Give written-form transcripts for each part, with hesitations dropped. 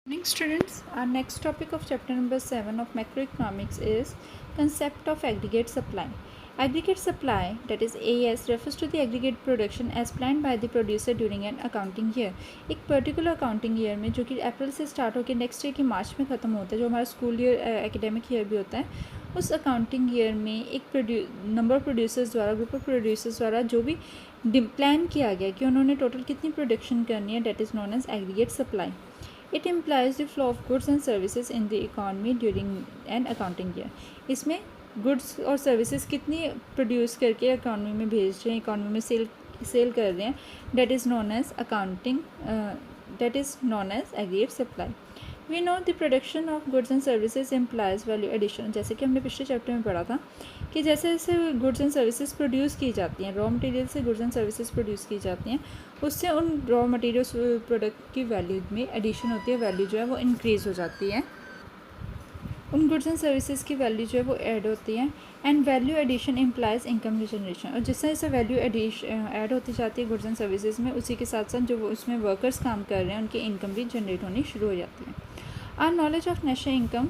Morning students, our next topic of chapter number 7 of macroeconomics is concept of aggregate supply. Aggregate supply, that is AS, refers to the aggregate production as planned by the producer during an accounting year. एक particular accounting year में जो कि अप्रैल से start होकर next year की मार्च में ख़त्म होता है, जो हमारा स्कूल ईयर एकेडमिक ईयर भी होता है, उस अकाउंटिंग ईयर में एक नंबर ऑफ प्रोड्यूसर्स द्वारा ग्रुप ऑफ प्रोड्यूसर्स द्वारा जो भी प्लान किया गया कि उन्होंने टोटल कितनी प्रोडक्शन करनी है, that is known as aggregate supply. It implies the flow of goods and services in the economy during an accounting year. इसमें गुड्स और सर्विसेज कितनी प्रोड्यूस करके इकॉनमी में भेज रहे हैं, इकॉनमी में सेल कर रहे हैं, that is known as accounting, that is known as aggregate supply. We know the production of goods and services implies value addition. जैसे कि हमने पिछले चैप्टर में पढ़ा था कि जैसे जैसे गुड्स एंड सर्विसेज प्रोड्यूस की जाती हैं, रॉ मटेरियल से गुड्स एंड सर्विसेज प्रोड्यूस की जाती हैं, उससे उन रॉ मटेरियल्स प्रोडक्ट की वैल्यू में एडिशन होती है, वैल्यू जो है वो इंक्रीज़ हो जाती है, उन गुड्स एंड सर्विसेज की वैल्यू जो है वो ऐड होती है. And value addition implies income generation. और जिस जैसे वैल्यू एडिशन ऐड होती जाती है गुड्स एंड सर्विसेज में, उसी के साथ साथ जो उसमें वर्कर्स काम कर रहे हैं उनकी इनकम भी जनरेट होनी शुरू हो जाती है. Our knowledge of national income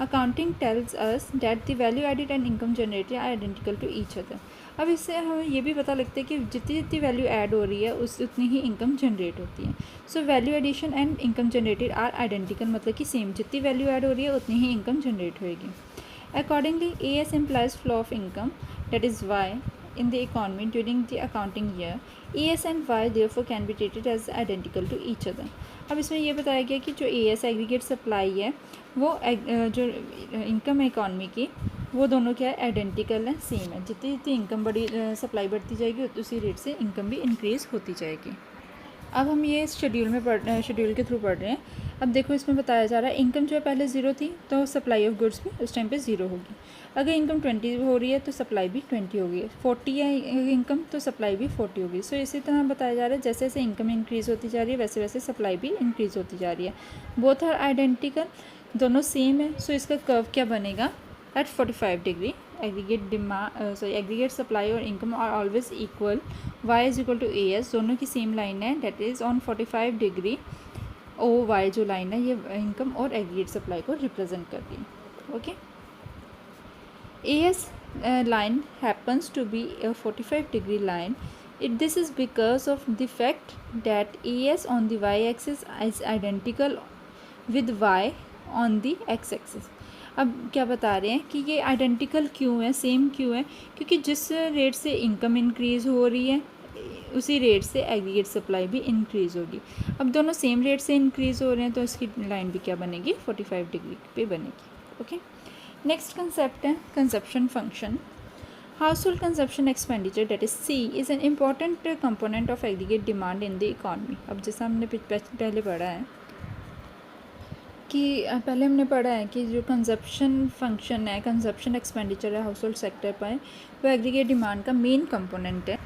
accounting tells us that the value added and income generated are identical to each other. अब इससे हमें ये भी पता लगता है कि जितनी जितनी वैल्यू ऐड हो रही है उतनी ही इनकम जनरेट होती है. So value addition and income generated are identical, मतलब कि सेम, जितनी वैल्यू ऐड हो रही है उतनी ही इनकम जनरेट होएगी. Accordingly A S implies flow of income, that is why, in the economy during the accounting year. AS and Y therefore can be treated as identical to each other. अब इसमें यह बताया गया कि जो AS aggregate supply है वो जो इनकम है इकॉनमी की, वो दोनों क्या है, आइडेंटिकल है, सेम है. जितनी जितनी इनकम सप्लाई बढ़ती जाएगी उसी रेट से इनकम भी इंक्रीज़ होती जाएगी. अब हम ये शेड्यूल के थ्रू पढ़ रहे हैं. अब देखो इसमें बताया जा रहा है इनकम जो है पहले ज़ीरो थी तो सप्लाई ऑफ गुड्स भी उस टाइम पे ज़ीरो होगी. अगर इनकम 20 हो रही है तो सप्लाई भी 20 होगी. 40 है इनकम तो सप्लाई भी 40 होगी. सो इसी तरह बताया जा रहा है जैसे जैसे इनकम इंक्रीज़ होती जा रही है वैसे वैसे सप्लाई भी इंक्रीज़ होती जा रही है. बोथ आर आइडेंटिकल, दोनों सेम है. सो इसका कर्व क्या बनेगा, एट 45 डिग्री एग्रीगेट सप्लाई और income are always equal. y is equal to A S, दोनों की सेम लाइन है, that is on 45 degree. O Y जो लाइन है ये इनकम और एग्रीगेट सप्लाई को रिप्रेजेंट करती है. Okay, A S line happens to be a 45 degree line. This is because of the fact that AS on the y-axis is identical with y on the x-axis. अब क्या बता रहे हैं कि ये आइडेंटिकल क्यों है, सेम क्यों है, क्योंकि जिस रेट से इनकम इंक्रीज़ हो रही है उसी रेट से एग्रीगेट सप्लाई भी इंक्रीज़ होगी. अब दोनों सेम रेट से इंक्रीज़ हो रहे हैं तो इसकी लाइन भी क्या बनेगी, 45 डिग्री पे बनेगी. ओके, नेक्स्ट कंसेप्ट है consumption function. Household consumption expenditure, that is C, is an important component of aggregate demand in the economy. अब जैसा हमने पहले पढ़ा है कि जो कंजप्शन फंक्शन है, कंजप्शन एक्सपेंडिचर है हाउस होल्ड सेक्टर पर, वो एग्रीगेट डिमांड का मेन कंपोनेंट है.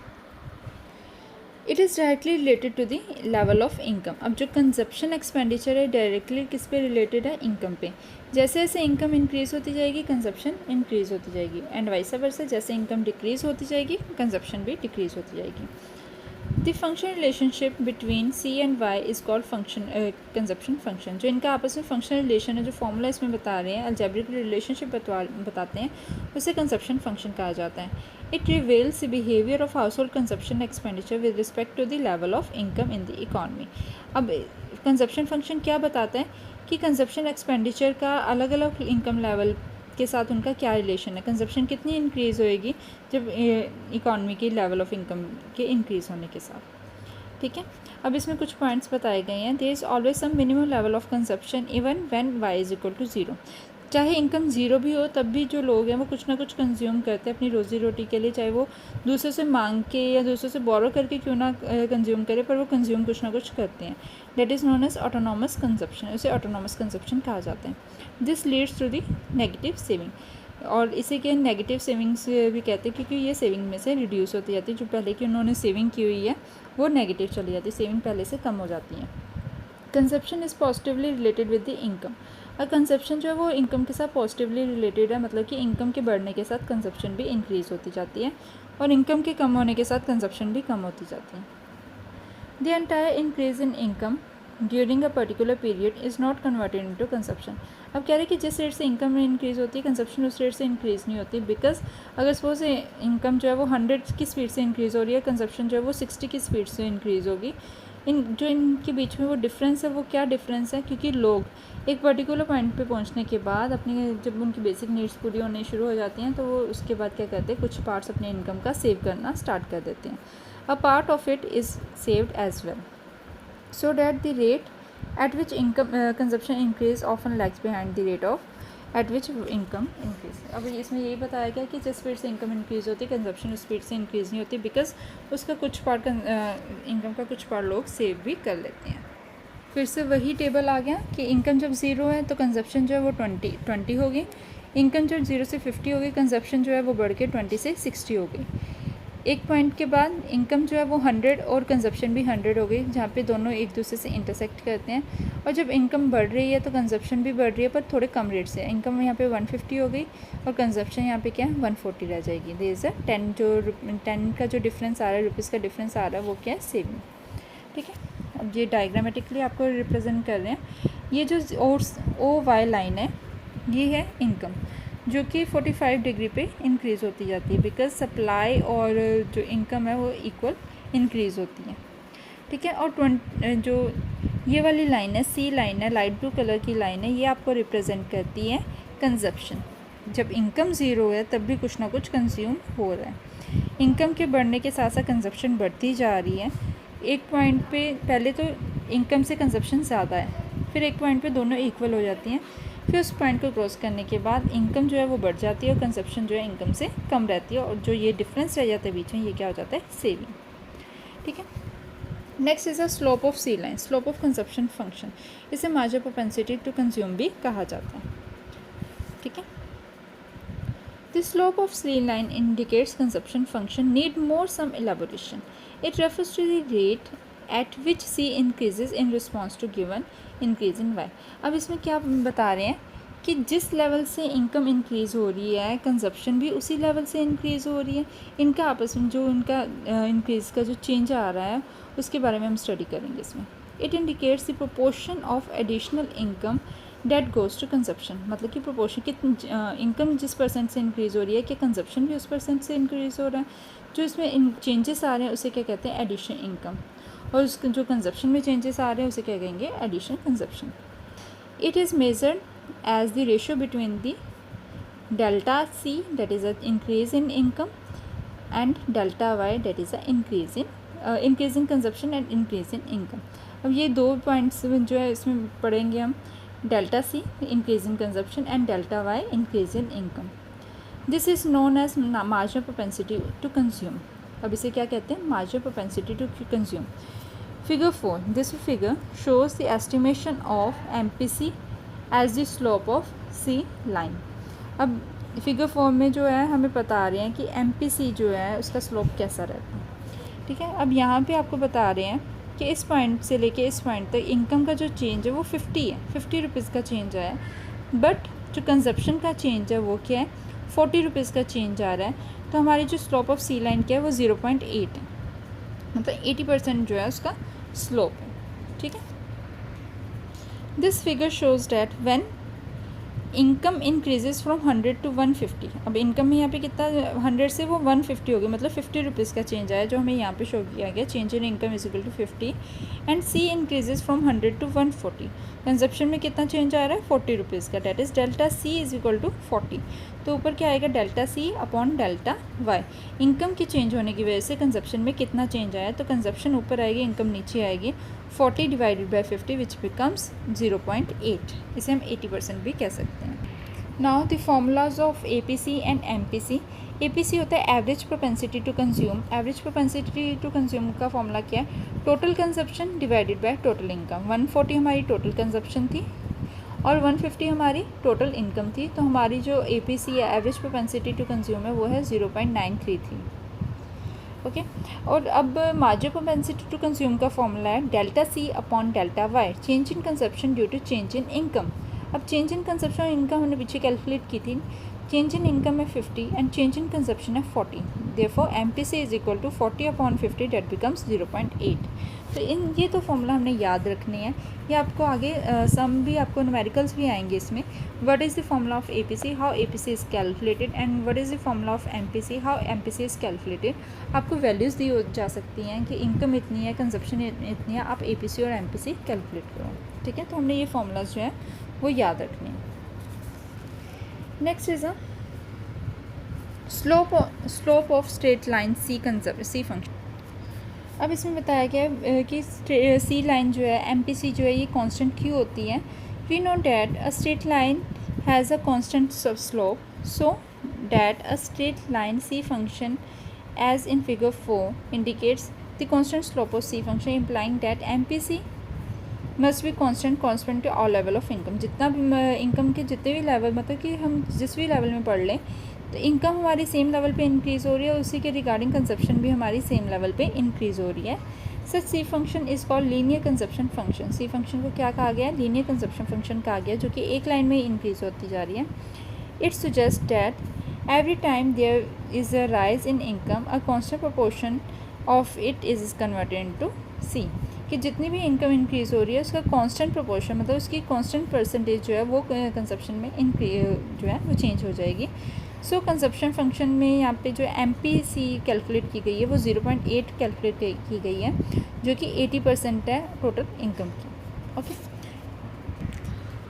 It is directly related to the level of income. अब जो कंजप्शन एक्सपेंडिचर है डायरेक्टली किस पे रिलेटेड है, इनकम पे. जैसे जैसे इनकम इंक्रीज़ होती जाएगी कंजप्शन इंक्रीज़ होती जाएगी, एंड वाइस वर्सा, जैसे इनकम डिक्रीज़ होती जाएगी कंजप्शन भी डिक्रीज़ होती जाएगी. The functional relationship between C and Y is called consumption function. जो इनका आपस में फंक्शनल रिलेशन है, जो फॉर्मूला इसमें बता रहे हैं, अलजेब्रिक रिलेशनशिप बताते हैं, उसे कंजप्शन फंक्शन कहा जाता है. It reveals the behaviour of household consumption expenditure with respect to the level of income in the economy. अब कंजप्शन फंक्शन क्या बताता है कि कंजप्शन एक्सपेंडिचर का अलग अलग इनकम लेवल के साथ उनका क्या रिलेशन है, कंजप्शन कितनी इंक्रीज़ होएगी जब इकॉनमी की लेवल ऑफ इनकम के इंक्रीज़ होने के साथ. ठीक है, अब इसमें कुछ पॉइंट्स बताए गए हैं. There is always some minimum level of consumption even when y is equal to zero. चाहे इनकम ज़ीरो भी हो तब भी जो लोग हैं वो कुछ ना कुछ कंज्यूम करते हैं अपनी रोज़ी रोटी के लिए, चाहे वो दूसरों से मांग के या दूसरों से बोरो करके क्यों ना कंज्यूम करे, पर वो कंज्यूम कुछ ना कुछ करते हैं. That is known as autonomous consumption. उसे ऑटोनॉमस कंजप्शन कहा जाता है. This leads to the negative saving, और इसी के नेगेटिव सेविंग्स भी कहते हैं क्योंकि ये सेविंग में से रिड्यूस होती जाती है. जो पहले की उन्होंने सेविंग की हुई है वो नेगेटिव चली जाती है, सेविंग पहले से कम हो जाती है. Consumption is positively related with the income. और कंजप्शन जो है वो इनकम के साथ पॉजिटिवली रिलेटेड है, मतलब कि इनकम के बढ़ने के साथ कंजप्शन भी इंक्रीज़ होती जाती है और इनकम के कम होने के साथ कंजप्शन भी कम होती जाती है. The entire increase in income during a particular period is not converted into consumption. अब कह रहे हैं कि जिस रेट से इनकम में इंक्रीज़ होती है कंजप्शन उस रेट से इंक्रीज़ नहीं होती, बिकॉज अगर सपोज इनकम जो है वो 100 की स्पीड से इंक्रीज़ हो रही है, कंजप्शन जो है वो 60 की स्पीड से इंक्रीज़ होगी। इनके बीच में वो डिफरेंस है, वो क्या डिफरेंस है, क्योंकि लोग एक पर्टिकुलर पॉइंट पे पहुंचने के बाद अपनी जब उनकी बेसिक नीड्स पूरी होने शुरू हो जाती हैं तो वो उसके बाद क्या करते हैं, कुछ पार्ट्स अपने इनकम का सेव करना स्टार्ट कर देते हैं। A part of it is saved as well, so that the rate at which income consumption increase often lags behind the rate of at which income increase। अब इसमें यही बताया गया कि जिस स्पीड से इनकम इंक्रीज़ होती है कंजप्शन उस स्पीड से इंक्रीज़ नहीं होती, बिकॉज उसका कुछ पार्ट इनकम का कुछ पार्ट लोग सेव भी कर लेते हैं। फिर से वही टेबल आ गया कि इनकम जब ज़ीरो है तो कंजप्शन जो है वो 20 होगी, इनकम जब 0 से 50 होगी कंजप्शन जो है वो बढ़ के 20 से 60 होगी। एक पॉइंट के बाद इनकम जो है वो 100 और कंजप्शन भी 100 हो गई, जहाँ पे दोनों एक दूसरे से इंटरसेक्ट करते हैं। और जब इनकम बढ़ रही है तो कंजप्शन भी बढ़ रही है, पर थोड़े कम रेट से। इनकम यहाँ पे 150 हो गई और कंजप्शन यहाँ पे क्या है 140 रह जाएगी। देयर इज़ अ 10 का जो डिफरेंस आ रहा है, रुपीज़ का डिफरेंस आ रहा है, वो क्या है सेविंग। ठीक है, अब ये डायग्रामेटिकली आपको रिप्रेजेंट कर रहे हैं। ये जो ओ वाई लाइन है ये है इनकम, जो कि 45 डिग्री पे इंक्रीज़ होती जाती है, बिकॉज सप्लाई और जो इनकम है वो इक्वल इंक्रीज़ होती है। ठीक है, और जो ये वाली लाइन है सी लाइन है, लाइट ब्लू कलर की लाइन है, ये आपको रिप्रेजेंट करती है कंजप्शन। जब इनकम ज़ीरो है तब भी कुछ ना कुछ कंज्यूम हो रहा है। इनकम के बढ़ने के साथ साथ कंजप्शन बढ़ती जा रही है। एक पॉइंट पे पहले तो इनकम से कंजप्शन ज़्यादा है, फिर एक पॉइंट पे दोनों इक्वल हो जाती हैं, फिर उस पॉइंट को क्रॉस करने के बाद इनकम जो है वो बढ़ जाती है और कंजप्शन जो है इनकम से कम रहती है, और जो ये डिफरेंस रह जाता है बीच में ये क्या हो जाता है सेविंग। ठीक है, next is a slope of C line, slope of consumption function. इसे मार्जिनल प्रोपेंसिटी टू कंज्यूम भी कहा जाता है। ठीक है, the slope of C line indicates consumption function need more some elaboration. It refers to the rate at which C increases in response to given increase in Y. अब इसमें क्या बता रहे हैं कि जिस लेवल से इनकम इंक्रीज़ हो रही है कंजप्शन भी उसी लेवल से इंक्रीज़ हो रही है। इनका आपस में जो इनका इंक्रीज़ का जो चेंज आ रहा है उसके बारे में हम स्टडी करेंगे इसमें। It indicates the proportion of additional income that goes to consumption, मतलब कि प्रोपोर्शन कितनी इनकम जिस परसेंट से इंक्रीज़ हो रही है कि कंजप्शन भी उस परसेंट से इंक्रीज़ हो रहा है। जो इसमें चेंजेस आ रहे हैं उसे क्या कहते हैं एडिशन इनकम, और उसके जो कंजप्शन में चेंजेस आ रहे हैं उसे क्या कहेंगे addition consumption. It is measured as the ratio between the delta C that is a increase in income and delta Y that is a increase in consumption and increase in income. अब ये दो points जो है इसमें पढ़ेंगे हम, delta C increase in consumption and delta Y increase in income. This is known as marginal propensity to consume. अब इसे क्या कहते हैं marginal propensity to consume. Figure 4. This figure shows the estimation of MPC as the slope of C line. अब figure 4 में जो है हमें बता रहे हैं कि MPC जो है उसका स्लोप कैसा रहता है। ठीक है, अब यहाँ पे आपको बता रहे हैं कि इस पॉइंट से लेके इस पॉइंट तक इनकम का जो चेंज है वो 50 है, 50 रुपीज़ का चेंज आया है, बट जो कंजप्शन का चेंज है वो क्या है 40 रुपीज़ का चेंज आ रहा है। तो हमारी जो स्लोप ऑफ सी लाइन क्या है वो 0.8 है, मतलब 80% जो है उसका स्लोप है। ठीक है, this figure shows that when income increases from 100 to 150। अब इनकम में यहाँ पे कितना 100 से वो 150 हो गई, मतलब 50 रुपीज़ का चेंज आया जो हमें यहाँ पे शो किया गया, change in income is equal to 50 and C increases from 100 to 140। कंजप्शन में कितना चेंज आ रहा है 40 रुपीज़ का, that is delta C is equal to 40। तो ऊपर क्या आएगा delta C upon delta Y. Income के चेंज होने की वजह से कंजप्शन में कितना चेंज आया, तो कंजप्शन ऊपर आएगी इनकम नीचे आएगी, 40 डिवाइडेड बाई 50 विच बिकम्स 0.8। इसे हम 80% भी कह सकते हैं। Now the formulas of APC and MPC। APC होता है average propensity to consume. Average propensity to consume का फॉर्मूला क्या है total consumption divided by total income. 140 हमारी टोटल कंजप्शन थी और 150 हमारी टोटल इनकम थी, तो हमारी जो APC या एवरेज प्रोपेंसिटी टू कंज्यूम है वो है 0.93 थी। ओके, और अब मार्जिनल प्रोपेंसिटी टू कंज्यूम का फॉर्मूला है delta C upon delta Y, change in consumption due to change in income. अब चेंज इन कंजप्शन इनकम हमने पीछे कैलकुलेट की थी, चेंज इन इनकम है 50 एंड चेंज इन कंजप्शन है 40, therefore MPC is equal to 40/50 that becomes 0.8। तो ये तो फॉर्मूला हमने याद रखनी है। ये आपको आगे सम भी आपको न्यूमेरिकल्स भी आएंगे इसमें। What is the formula of APC, how APC is calculated, and what is the formula of MPC, how MPC is calculated. आपको वैल्यूज़ दी जा सकती हैं कि इनकम इतनी है, कंजप्शन इतनी है, आप APC और MPC कैलकुलेट करो। ठीक है, तो हमने ये फॉर्मूलाज जो है वो याद रखने हैं। Next is a slope of straight line C function. अब इसमें बताया गया है कि सी लाइन जो है MPC जो है ये कांस्टेंट क्यों होती है। We know that a straight line has a constant slope, so that a straight line C function as in figure 4 indicates the constant slope of C function, implying that MPC must be constant to all level of income. जितना भी income के जितने भी level, मतलब कि हम जिस भी लेवल में पढ़ लें तो इनकम हमारी सेम लेवल पे इंक्रीज़ हो रही है, उसी के रिगार्डिंग कंजप्शन भी हमारी सेम लेवल पे इंक्रीज़ हो रही है। Such C function is called linear consumption function. C function को क्या कहा गया है? लीनियर कंजप्शन फंक्शन कहा गया, जो कि एक लाइन में इंक्रीज़ होती जा रही है। It suggest that every time there is a rise in income a constant proportion of it is converted into C, कि जितनी भी इनकम इंक्रीज़ हो रही है उसका कांस्टेंट प्रोपोर्शन, मतलब उसकी कांस्टेंट परसेंटेज जो है वो कंजप्शन में जो है वो चेंज हो जाएगी। सो कंजप्शन फंक्शन में यहाँ पे जो MPC कैलकुलेट की गई है वो 0.8 कैलकुलेट की गई है, जो कि 80% है टोटल इनकम की। ओके,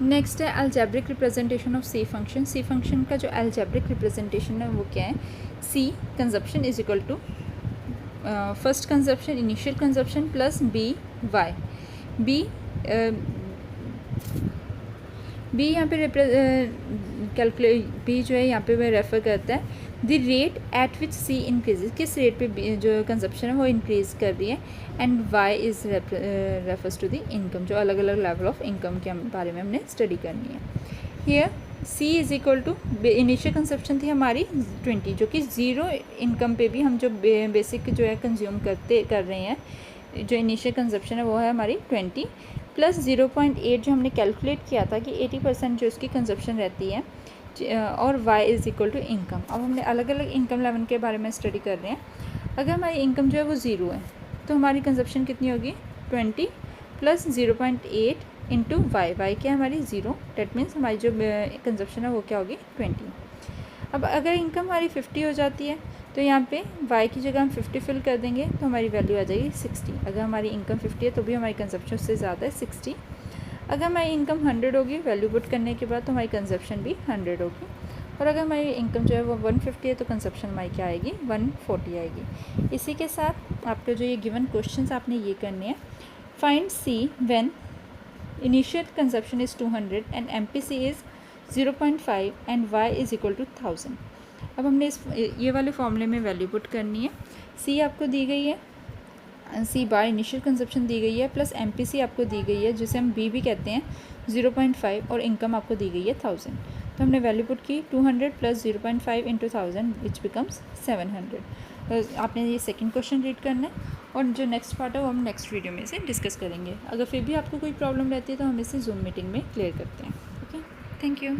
नेक्स्ट है algebraic representation of C function. C function का जो अलजेब्रिक रिप्रेजेंटेशन है वो क्या है? C consumption is equal to first consumption initial consumption plus BY। B यहाँ पे कैलकुलेट बी जो है यहाँ पे वह रेफ़र करता है the rate at which C increases, किस रेट पे जो कंजप्शन है वो इंक्रीज़ कर रही है, and Y is refers to the income, जो अलग अलग लेवल ऑफ इनकम के बारे में हमने स्टडी करनी है। Here C is equal to initial consumption थी हमारी 20, जो कि ज़ीरो इनकम पे भी हम जो बेसिक जो है कंज्यूम कर रहे हैं, जो इनिशियल कंजप्शन है वो है हमारी 20 प्लस 0.8 जो हमने कैलकुलेट किया था कि 80% जो इसकी कंजप्शन रहती है, और y is equal to income. अब हमने अलग अलग इनकम लेवल के बारे में स्टडी कर रहे हैं। अगर हमारी इनकम जो है वो 0 है तो हमारी कंजप्शन कितनी होगी? 20 प्लस 0.8 इंटू वाई क्या है हमारी 0, डेट मीन्स हमारी जो कंजप्शन है वो क्या होगी? 20। अब अगर इनकम हमारी 50 हो जाती है तो यहाँ पे y की जगह हम 50 फिल कर देंगे तो हमारी वैल्यू आ जाएगी 60। अगर हमारी इनकम 50 है तो भी हमारी कंजप्शन उससे ज़्यादा है 60। अगर हमारी इनकम 100 होगी वैल्यू पुट करने के बाद तो हमारी कंजप्शन भी 100 होगी, और अगर हमारी इनकम जो है वो 150 है तो कंजप्शन हमारी क्या आएगी? 140 आएगी। इसी के साथ आपको जो ये गिवन क्वेश्चंस आपने ये करने हैं। Find C when initial consumption is 200 and MPC is 0.5 and y is equal to 1000। अब हमने ये वाले फॉर्मूले में वैल्यू पुट करनी है। C आपको दी गई है, C बार इनिशियल कंजप्शन दी गई है, प्लस MPC आपको दी गई है जिसे हम B भी कहते हैं 0.5, और इनकम आपको दी गई है 1000। तो हमने वैल्यू पुट की 200 प्लस 0.5 इंटू 1000 विच बिकम्स 700। आपने ये सेकंड क्वेश्चन रीड करना है, और जो नेक्स्ट पार्ट है वो हम नेक्स्ट वीडियो में से डिस्कस करेंगे। अगर फिर भी आपको कोई प्रॉब्लम रहती है तो हम इसे जूम मीटिंग में क्लियर करते हैं। Okay, thank you.